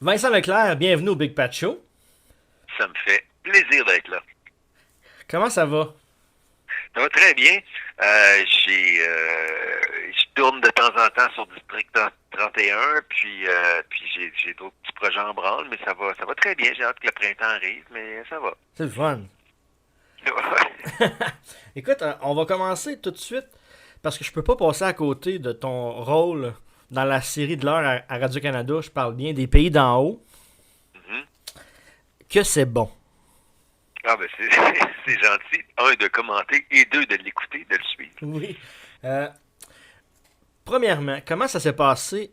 Vincent Leclerc, bienvenue au Big Pat Show. Ça me fait plaisir d'être là. Comment ça va? Ça va très bien. Je tourne de temps en temps sur District 31, puis j'ai d'autres petits projets en branle, mais ça va très bien. J'ai hâte que le printemps arrive, mais ça va. C'est le fun. Écoute, on va commencer tout de suite parce que je peux pas passer à côté de ton rôle dans la série de l'heure à Radio-Canada. Je parle bien des pays d'en haut. Mhm. Que c'est bon. Ah ben c'est gentil. Un, de commenter et deux, de l'écouter, de le suivre. Oui. Euh, Premièrement, comment ça s'est passé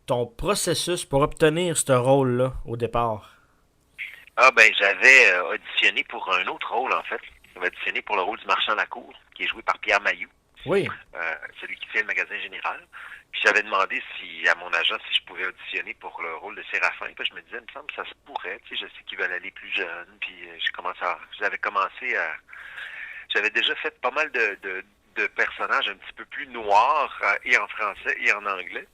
ton processus pour obtenir ce rôle-là au départ? Ah ben j'avais auditionné pour un autre rôle en fait. J'avais auditionné pour le rôle du marchand Lacour, qui est joué par Pierre Mailloux. Oui. Celui qui fait le magasin général. Puis j'avais demandé si à mon agent si je pouvais auditionner pour le rôle de Séraphin. Puis je me disais, il me semble que ça se pourrait. Tu sais, je sais qu'ils veulent aller plus jeune. Puis j'avais commencé à, j'avais déjà fait pas mal de personnages un petit peu plus noirs et en français et en anglais.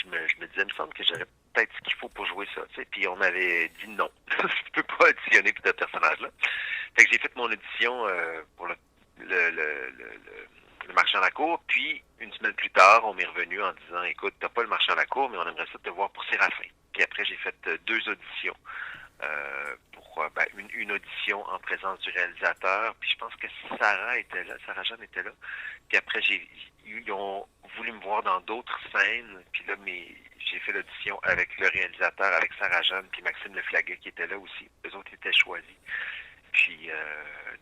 Je me disais, il me semble que j'aurais peut-être ce qu'il faut pour jouer ça. Tu sais. Puis on m'avait dit non, tu peux pas auditionner pour ce personnage-là. Fait que j'ai fait mon audition pour le marchand à la cour, puis une semaine plus tard, on m'est revenu en disant, écoute, t'as pas le marchand à la cour, mais on aimerait ça te voir pour Séraphin. Puis après, j'ai fait deux auditions. Une audition en présence du réalisateur, puis je pense que Sarah était là, Sarah Jeanne était là. Puis après, ils ont voulu me voir dans d'autres scènes, puis là, j'ai fait l'audition avec le réalisateur, avec Sarah Jeanne, puis Maxime Leflaguet qui était là aussi. Eux autres étaient choisis. Puis,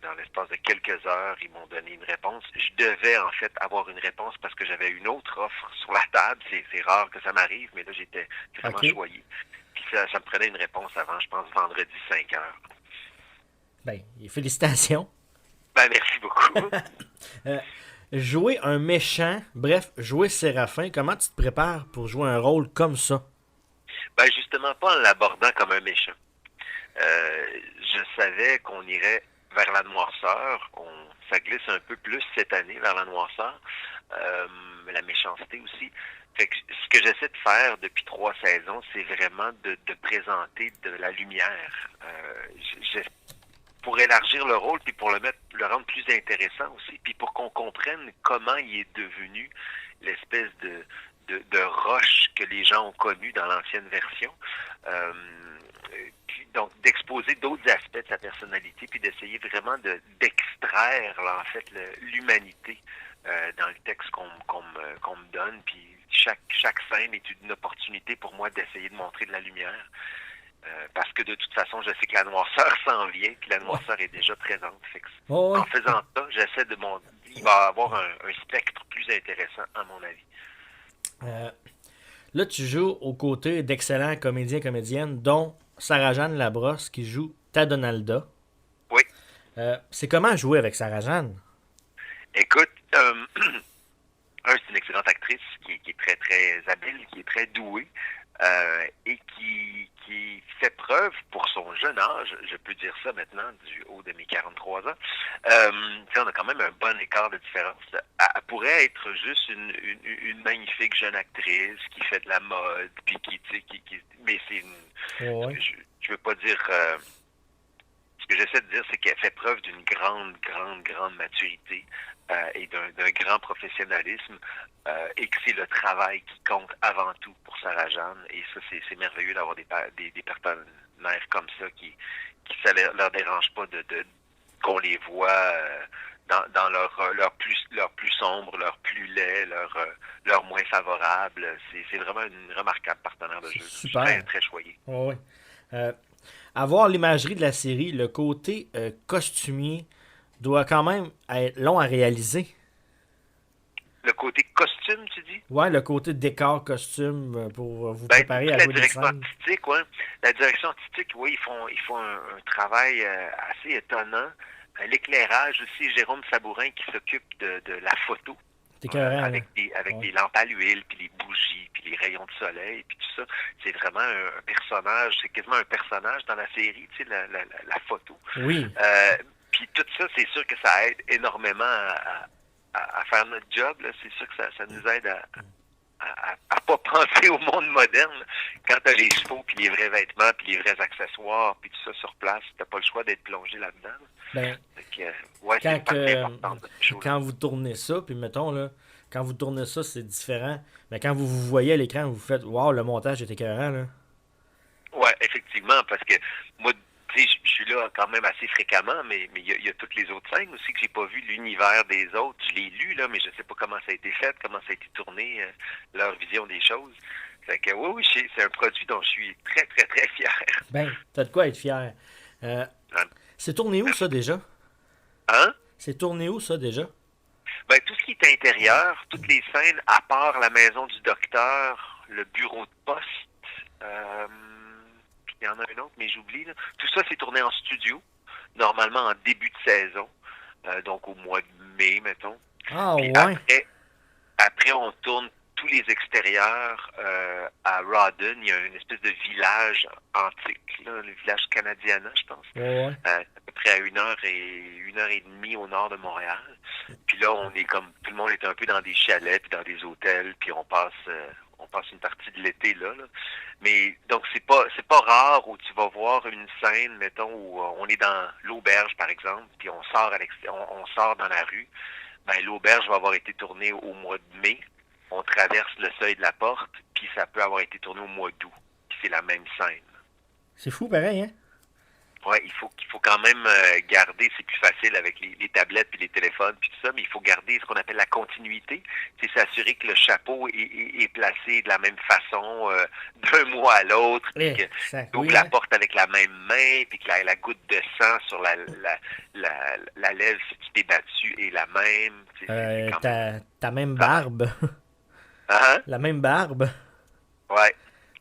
dans l'espace de quelques heures, ils m'ont donné une réponse. Je devais, en fait, avoir une réponse parce que j'avais une autre offre sur la table. C'est rare que ça m'arrive, mais là, j'étais vraiment OK. choyé. Puis, ça me prenait une réponse avant, je pense, vendredi 5 heures. Ben, félicitations. Ben, merci beaucoup. Euh, Jouer un méchant, bref, jouer Séraphin, comment tu te prépares pour jouer un rôle comme ça? Ben, justement, pas en l'abordant comme un méchant. Je savais qu'on irait vers la noirceur. Ça glisse un peu plus cette année vers la noirceur. La méchanceté aussi. Fait que ce que j'essaie de faire depuis 3 saisons, c'est vraiment de présenter de la lumière. Pour élargir le rôle, puis pour le rendre plus intéressant aussi, puis pour qu'on comprenne comment il est devenu l'espèce de roche que les gens ont connu dans l'ancienne version. Euh, donc, d'exposer d'autres aspects de sa personnalité, puis d'essayer vraiment d'extraire, là, en fait, l'humanité dans le texte qu'on me donne. Puis chaque scène est une opportunité pour moi d'essayer de montrer de la lumière. Parce que de toute façon, je sais que la noirceur s'en vient, puis la Ouais. noirceur est déjà présente. Fait que Oh, en oui. faisant ça, j'essaie de mon. Il va avoir un spectre plus intéressant, à mon avis. Euh, Là, tu joues aux côtés d'excellents comédiens et comédiennes, dont Sarah-Jeanne Labrosse qui joue ta Donalda. Oui. C'est comment jouer avec Sarah-Jeanne? Écoute, c'est une excellente actrice qui est très, très habile, qui est très douée et qui fait preuve pour son jeune âge, je peux dire ça maintenant, du haut de mes 43 ans. On a quand même un bon écart de différence. Elle pourrait être juste une magnifique jeune actrice qui fait de la mode, puis mais c'est une. Oh, oui. Je veux pas dire. Ce que j'essaie de dire, c'est qu'elle fait preuve d'une grande, grande, grande maturité et d'un grand professionnalisme et que c'est le travail qui compte avant tout pour Sarah Jeanne. Et ça, c'est merveilleux d'avoir des partenaires comme ça qui ça leur dérange pas qu'on les voit dans leur plus sombre, leur plus laid, leur moins favorable. C'est vraiment une remarquable partenaire de C'est jeu. Je suis très, super. très choyé. Oh, oui. Euh, Avoir l'imagerie de la série, le côté costumier doit quand même être long à réaliser. Le côté costume, tu dis? Ouais, le côté décor costume pour vous Ben, préparer à la jouer des direction scènes. artistique, ouais. La direction artistique, oui, ils font un travail assez étonnant. L'éclairage aussi, Jérôme Sabourin qui s'occupe de la photo C'est écœurant, là. avec Ouais. des lampes à l'huile, puis les bougies, puis les rayons de soleil, puis tout ça. C'est vraiment un personnage, c'est quasiment un personnage dans la série, tu sais, la photo. Oui. Puis tout ça, c'est sûr que ça aide énormément à faire notre job. Là. C'est sûr que ça nous aide à pas penser au monde moderne. Quand t'as les chevaux, puis les vrais vêtements, puis les vrais accessoires, puis tout ça sur place, t'as pas le choix d'être plongé là-dedans. Ben, Fait que, ouais, c'est quand, une partie importante de ce show-là. quand vous tournez ça, puis mettons, là, quand vous tournez ça, c'est différent. Mais quand vous vous voyez à l'écran, vous faites, waouh, le montage est écœurant, là. Ouais, effectivement, parce que moi, tu sais, je suis là quand même assez fréquemment, mais il y a toutes les autres scènes aussi que j'ai pas vu l'univers des autres. Je l'ai lu, là, mais je sais pas comment ça a été fait, comment ça a été tourné, leur vision des choses. Fait que oui, c'est un produit dont je suis très, très, très fier. Ben, t'as de quoi être fier. Euh, Hein? c'est tourné où, ça, déjà? Hein? C'est tourné où, ça, déjà? Ben, tout ce qui est intérieur, toutes les scènes, à part la maison du docteur, le bureau de poste, puis il y en a un autre, mais j'oublie, là. Tout ça, c'est tourné en studio, normalement en début de saison, donc au mois de mai, mettons. Ah, Puis ouais. après, on tourne tous les extérieurs à Rawdon. Il y a une espèce de village antique, là, le village Canadiana, je pense. Ouais, ouais. À peu près à une heure et demie au nord de Montréal. Puis là, on est comme tout le monde est un peu dans des chalets puis dans des hôtels, puis on passe une partie de l'été là. Mais donc c'est pas rare où tu vas voir une scène, mettons, où on est dans l'auberge, par exemple, puis on sort on sort dans la rue. Ben, l'auberge va avoir été tournée au mois de mai. On traverse le seuil de la porte, puis ça peut avoir été tourné au mois d'août. Puis c'est la même scène. C'est fou, pareil, hein? Ouais, il faut quand même garder, c'est plus facile avec les tablettes puis les téléphones puis tout ça, mais il faut garder ce qu'on appelle la continuité. C'est s'assurer que le chapeau est placé de la même façon d'un mois à l'autre, puis que tu ouvres la porte avec la même main, puis que la goutte de sang sur la lèvre si tu t'es battu est la même. C'est quand même... Ta même barbe. Hein? La même barbe. Ouais.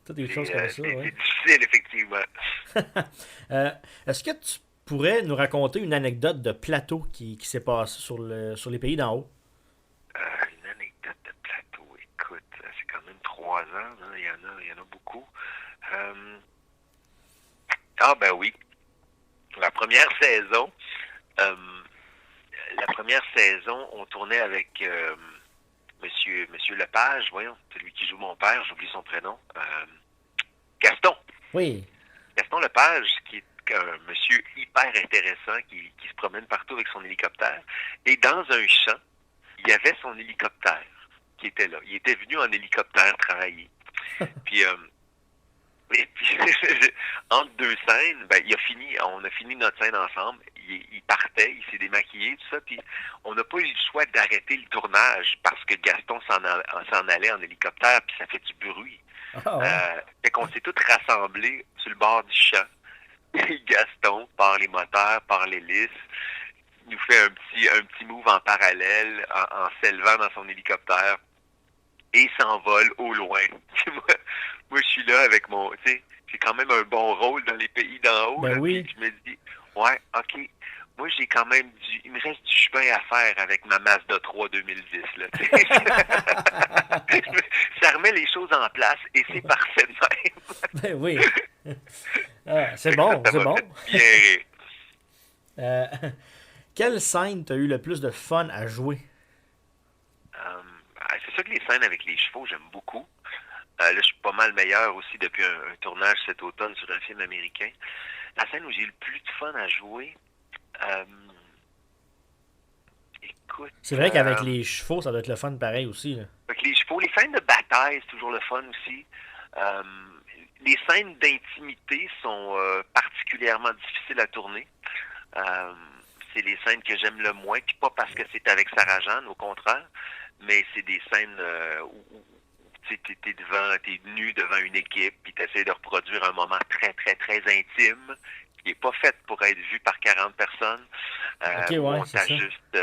Toutes des choses comme ça, C'est ouais. difficile, effectivement. Est-ce que tu pourrais nous raconter une anecdote de plateau qui s'est passée sur les pays d'en haut? Une anecdote de plateau, écoute, c'est quand même 3 ans, hein, il y en a beaucoup. Ah ben oui, la première saison, euh, on tournait avec Monsieur Lepage, voyons, celui qui joue mon père, j'oublie son prénom, Gaston. Oui. Gaston Lepage, qui est un monsieur hyper intéressant, qui se promène partout avec son hélicoptère. Et dans un champ, il y avait son hélicoptère qui était là. Il était venu en hélicoptère travailler. Puis, et puis entre deux scènes, ben, on a fini notre scène ensemble. Il partait, il s'est démaquillé, tout ça. Puis, on n'a pas eu le choix d'arrêter le tournage parce que Gaston s'en allait en hélicoptère, puis ça fait du bruit. Ah, ouais. Fait qu'on s'est tous rassemblés sur le bord du champ. Et Gaston, par les moteurs, par l'hélice, nous fait un petit move en parallèle en s'élevant dans son hélicoptère et s'envole au loin. moi, je suis là avec tu sais, j'ai quand même un bon rôle dans les pays d'en haut. Ben là, oui. puis je me dis, ouais, ok, moi j'ai quand même il me reste du chemin à faire avec ma Mazda 3 2010. Là, tu sais. Ça remet les choses en place et c'est parfait de même. Ben oui. Ah, c'est bon, Ça c'est m'a bon. fait bien rire. Euh, quelle scène t'as eu le plus de fun à jouer? C'est sûr que les scènes avec les chevaux, j'aime beaucoup. Là, je suis pas mal meilleur aussi depuis un tournage cet automne sur un film américain. La scène où j'ai eu le plus de fun à jouer, écoute... C'est vrai qu'avec les chevaux, ça doit être le fun pareil aussi, là. Avec les chevaux, les scènes de bataille, c'est toujours le fun aussi. Les scènes d'intimité sont particulièrement difficiles à tourner. C'est les scènes que j'aime le moins, puis pas parce que c'est avec Sarah Jeanne, au contraire, mais c'est des scènes où t'es nu devant une équipe, puis t'essaies de reproduire un moment très, très, très intime, qui n'est pas fait pour être vu par 40 personnes. Ok, ouais, on c'est ça. t'ajuste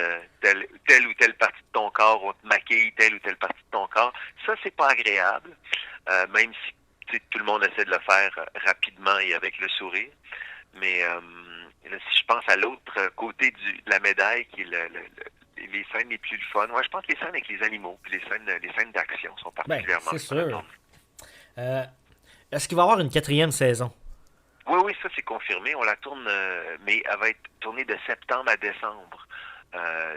telle ou telle partie de ton corps, on te maquille telle ou telle partie de ton corps. Ça, c'est pas agréable, même si tout le monde essaie de le faire rapidement et avec le sourire. Mais là, si je pense à l'autre côté de la médaille, qui est les scènes les plus le fun, ouais, je pense que les scènes avec les animaux, puis les scènes d'action sont Ben, particulièrement c'est fun à sûr. tourner. Est-ce qu'il va y avoir une 4e saison? Oui, ça c'est confirmé. On la tourne, mais elle va être tournée de septembre à décembre.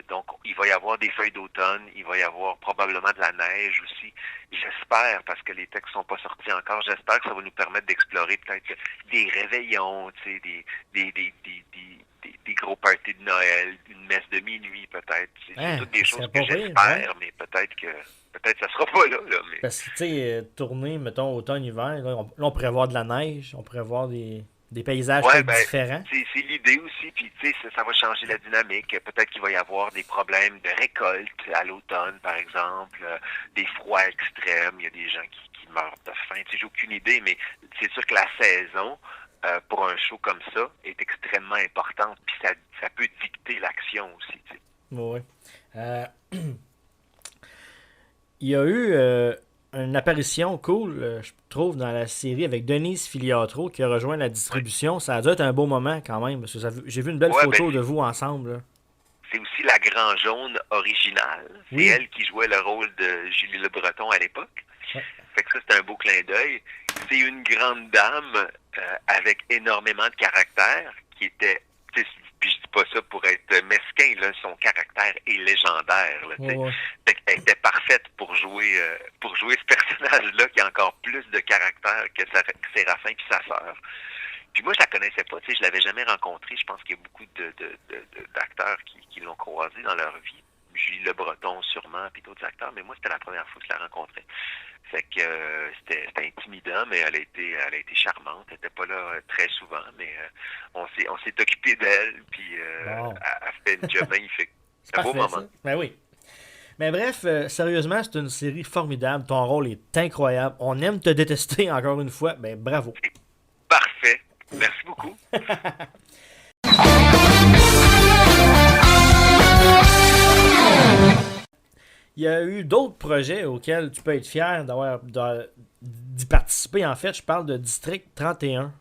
Donc, il va y avoir des feuilles d'automne, il va y avoir probablement de la neige aussi. J'espère, parce que les textes sont pas sortis encore, j'espère que ça va nous permettre d'explorer peut-être des réveillons, tu sais, des gros parties de Noël, une messe de minuit peut-être. C'est toutes des Ça choses serait que pas pire, j'espère, ouais. mais peut-être ça sera pas là, mais Parce que, tu sais, tourner, mettons, automne-hiver, là, on pourrait voir de la neige, on pourrait voir des paysages ouais, peut-être ben, différents. c'est l'idée aussi, puis tu sais, ça va changer la dynamique. Peut-être qu'il va y avoir des problèmes de récolte à l'automne, par exemple, des froids extrêmes, il y a des gens qui meurent de faim. Tu sais, j'ai aucune idée, mais c'est sûr que la saison, pour un show comme ça, est extrêmement importante, puis ça peut dicter l'action aussi, tu sais. Ouais. Euh, il y a eu une apparition cool, je trouve, dans la série avec Denise Filiatro qui a rejoint la Ouais, distribution. Ça a dû être un beau moment quand même, parce que j'ai vu une belle ouais ben, photo de vous ensemble, là. c'est aussi la Grand Jaune originale. C'est Oui. elle qui jouait le rôle de Julie Le Breton à l'époque. Ouais. Fait que ça, c'est un beau clin d'œil. C'est une grande dame avec énormément de caractère qui était. Puis je dis pas ça pour être mesquin, là, son caractère est légendaire. Là, Ouais, ouais. fait qu'elle était parfaite pour jouer ce personnage-là qui a encore plus de caractère que Séraphin puis sa sœur. Puis moi, je la connaissais pas, je l'avais jamais rencontrée. Je pense qu'il y a beaucoup d'acteurs qui l'ont croisée dans leur vie. Julie Le Breton sûrement, puis d'autres acteurs, mais moi, c'était la première fois que je la rencontrais. Fait que c'était intimidant, mais elle a été charmante. Elle était pas là très souvent, mais on s'est occupé d'elle, puis Bon. elle fait une job magnifique. C'est C'est un beau parfait, moment. ça. Ben oui. Mais bref, sérieusement, c'est une série formidable. Ton rôle est incroyable. On aime te détester encore une fois. Ben bravo. C'est parfait. Merci beaucoup. Il y a eu d'autres projets auxquels tu peux être fier d'y participer. En fait, je parle de District 31.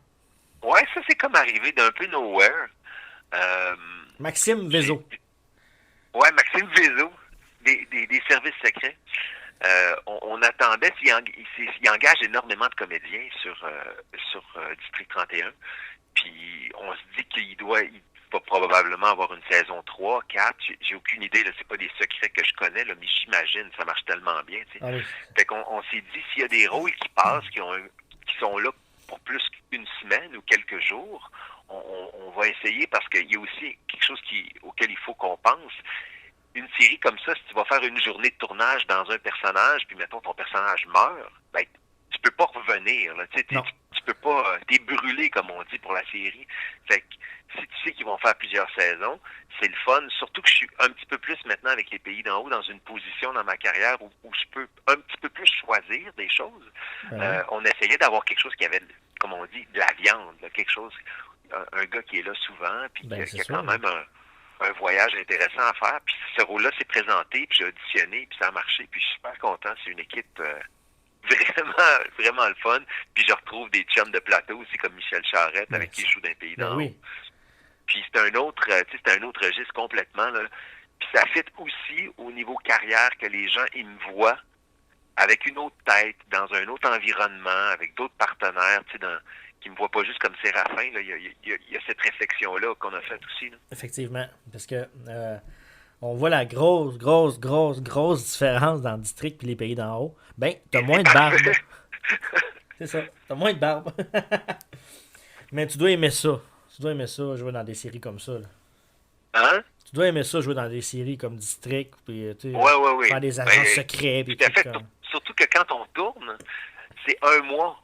Ouais, ça c'est comme arrivé d'un peu nowhere. Euh, Maxime j'ai- Vézo. ouais, Maxime Vézo, des services secrets. On attendait, il engage énormément de comédiens sur District 31. Puis on se dit il va probablement avoir une saison 3, 4. J'ai aucune idée, là, c'est pas des secrets que je connais, là, mais j'imagine, ça marche tellement bien. Tu sais. Ah oui. Fait qu'on on s'est dit, s'il y a des rôles qui passent, qui sont là pour plus qu'une semaine ou quelques jours, on va essayer parce qu'il y a aussi quelque chose auquel il faut qu'on pense. Une série comme ça, si tu vas faire une journée de tournage dans un personnage, puis mettons ton personnage meurt, ben tu peux pas revenir. Là. Non. Tu peux pas. T'es brûlé, comme on dit, pour la série. Fait que si tu sais qu'ils vont faire plusieurs saisons, c'est le fun. Surtout que je suis un petit peu plus maintenant avec les pays d'en haut dans une position dans ma carrière où je peux un petit peu plus choisir des choses. Ouais. On essayait d'avoir quelque chose qui avait, comme on dit, de la viande, là, quelque chose, un gars qui est là souvent, puis Ben, qui c'est a sûr. quand même un voyage intéressant à faire. Puis ce rôle-là s'est présenté, puis j'ai auditionné, puis ça a marché, puis je suis super content. C'est une équipe vraiment, vraiment le fun. Puis je retrouve des chums de plateau aussi, comme Michel Charette, Ben, avec qui je joue d'un pays ben d'en haut. oui. Puis c'est un autre, c'est un autre registre complètement. Là. Puis ça fit aussi au niveau carrière que les gens, ils me voient avec une autre tête, dans un autre environnement, avec d'autres partenaires, qui me voient pas juste comme Séraphin. Là. Il y a cette réflexion-là qu'on a faite aussi. Là. Effectivement. Parce que on voit la grosse, grosse, grosse, grosse différence dans le district et les pays d'en haut. Ben, t'as moins de barbe. C'est ça. T'as moins de barbe. Mais tu dois aimer ça. Tu dois aimer ça, jouer dans des séries comme ça. Là. Hein? Tu dois aimer ça, jouer dans des séries comme District, puis Ouais. faire des agents secrets, puis Tout à tout fait. comme... Surtout que quand on tourne, c'est un mois.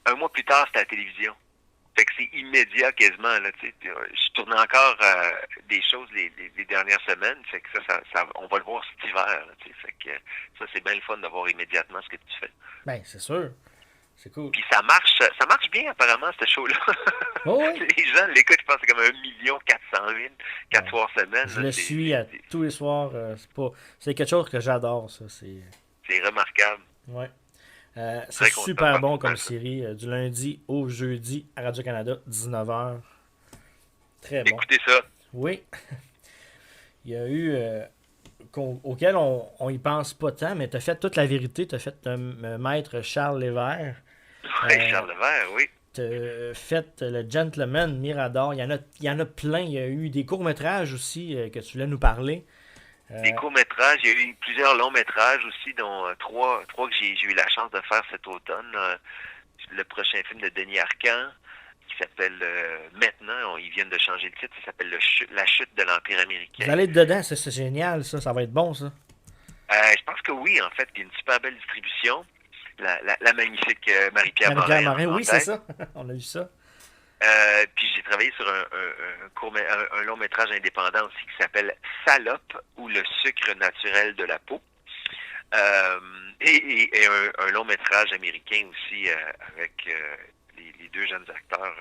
Un mois plus tard, c'est à la télévision. Fait que c'est immédiat quasiment. Là, je tourne encore des choses les dernières semaines. Fait que on va le voir cet hiver. Là, fait que ça, c'est bien le fun de voir immédiatement ce que tu fais. Ben, c'est sûr. C'est cool. Puis ça marche bien apparemment, ce show-là. Oh, oui. Les gens l'écoutent, je pense que c'est comme 1 400 000, 4 Ouais. soirs semaine. Je là, le suis tous les soirs. C'est quelque chose que j'adore, ça. C'est remarquable. Ouais. C'est Très content super de bon participer à comme ça. série. Du lundi au jeudi à Radio-Canada, 19h. Très bon. Écoutez ça. Oui. Il y a eu... auquel on y pense pas tant, mais t'as fait toute la vérité. T'as fait Maître Charles Lévert. Oui, Charles Levert, oui. fait le Gentleman Mirador. Il y en a plein. Il y a eu des courts-métrages aussi que tu voulais nous parler. Des courts-métrages, il y a eu plusieurs longs-métrages aussi, dont trois que j'ai eu la chance de faire cet automne. Le prochain film de Denis Arcand, qui s'appelle Maintenant, ils viennent de changer le titre, ça s'appelle La chute de l'Empire américain. Vous allez être dedans, c'est génial, ça va être bon, ça. Je pense que oui, en fait, il y a une super belle distribution. La magnifique Marie-Pierre Morin. Oui, c'est ça. On a vu ça. Puis j'ai travaillé sur un long métrage indépendant aussi qui s'appelle Salope ou le sucre naturel de la peau. Et un long métrage américain aussi avec les deux jeunes acteurs,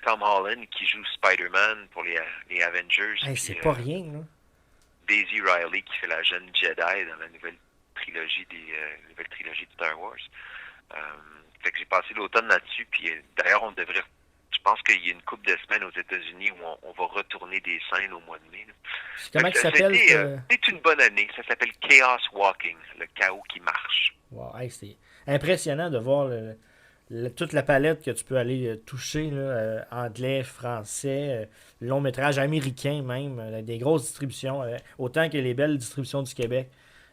Tom Holland qui joue Spider-Man pour les Avengers. Hey, c'est pas rien, là. Daisy Riley qui fait la jeune Jedi dans la nouvelle trilogie de Star Wars. Fait que j'ai passé l'automne là-dessus, puis d'ailleurs je pense qu'il y a une couple de semaines aux États-Unis où on va retourner des scènes au mois de mai. Comment ça s'appelle? C'est une bonne année. Ça s'appelle Chaos Walking, le chaos qui marche. Wow, hey, c'est impressionnant de voir toute la palette que tu peux aller toucher, là, anglais, français, long métrage américain même, des grosses distributions, autant que les belles distributions du Québec.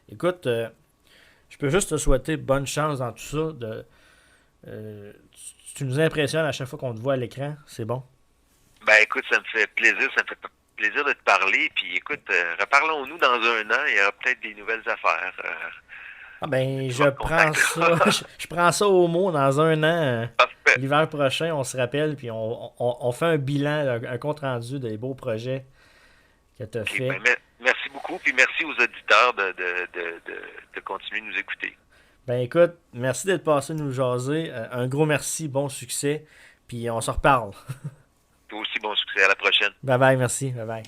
Écoute, je peux juste te souhaiter bonne chance dans tout ça. Tu nous impressionnes à chaque fois qu'on te voit à l'écran, c'est bon. Ben écoute, ça me fait plaisir de te parler, puis écoute, reparlons-nous dans un an, il y aura peut-être des nouvelles affaires. Je prends ça. Je prends ça au mot dans un an. L'hiver prochain, on se rappelle, puis on fait un bilan, un compte-rendu des beaux projets que tu as fait. Ben, merci beaucoup, puis merci aux auditeurs de continuer de nous écouter. Ben écoute, merci d'être passé nous jaser. Un gros merci, bon succès, puis on se reparle. Toi aussi, bon succès, à la prochaine. Bye bye, merci, bye bye.